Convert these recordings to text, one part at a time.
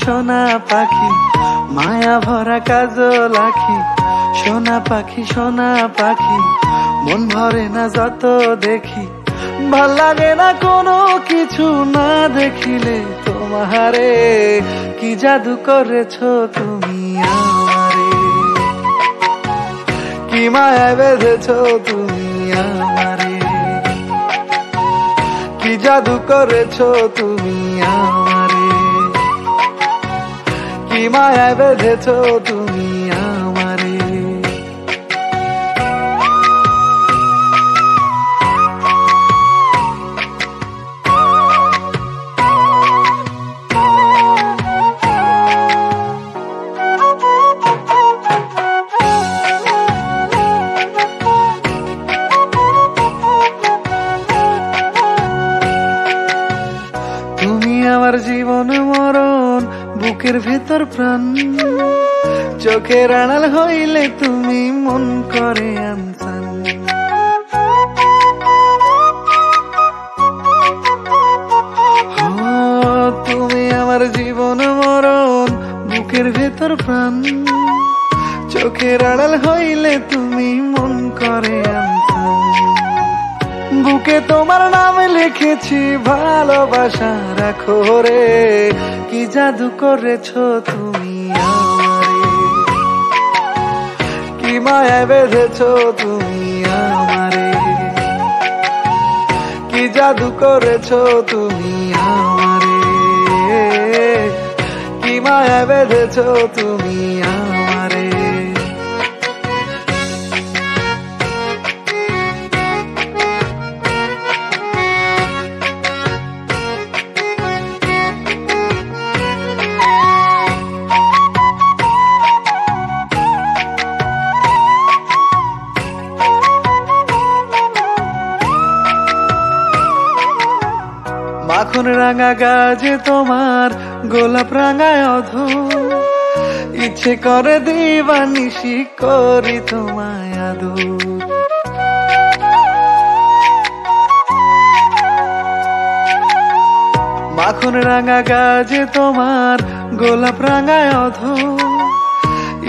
সোনা পাখি মায়া ভরা কাজল আঁখি। সোনা পাখি মন ভরে না যত দেখি, ভাল লাগে না কোনো কিছু না দেখিলে তোমারে। কি জাদু করেছো তুমি আমারে, কি মায়ায় বেঁধেছো তুমি আমারে। কি জাদু করেছো তুমি আমারে, কি মায়ায় বেঁধেছো তুমি আমারে। আমার জীবন মরণ বুকের ভেতর প্রাণ, চোখের আড়াল হইলে তুমি মন করে আনসান। তুমি আমার জীবন মরণ বুকের ভেতর প্রাণ, চোখের আড়াল হইলে তুমি মন করে আনসান। বুকে তোমার নাম লিখেছি ভালোবাসা রাখো রে। কি জাদু করেছো তুমি আমারে, কি মায়ায় বেঁধেছো তুমি আমারে। কি জাদু করেছো তুমি আমারে, কি মায়ায় বেঁধেছো তুমি আমারে। মাখন রাঙা গাজে তোমার গোলাপ রাঙায় অধর, ইচ্ছে করে দিবানিশি করি তোমায় আদর। মাখন রাঙা গাজে তোমার গোলাপ রাঙায় অধর,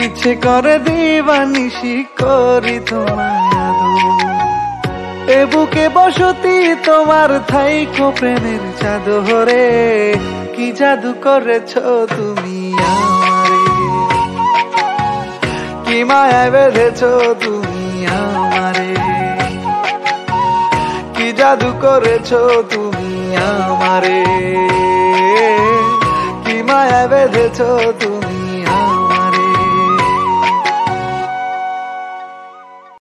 ইচ্ছে করে দিবানিশি করি তোমায় আদর। এ বুকে বসতি তোমার থাইকো প্রেমের চাদরে। কি জাদু করেছো তুমি আমারে, কি মায়ায় বেঁধেছো তুমি আমারে। কি জাদু করেছো তুমি আমারে, কি মায়ায় বেঁধেছো তুমি আমারে।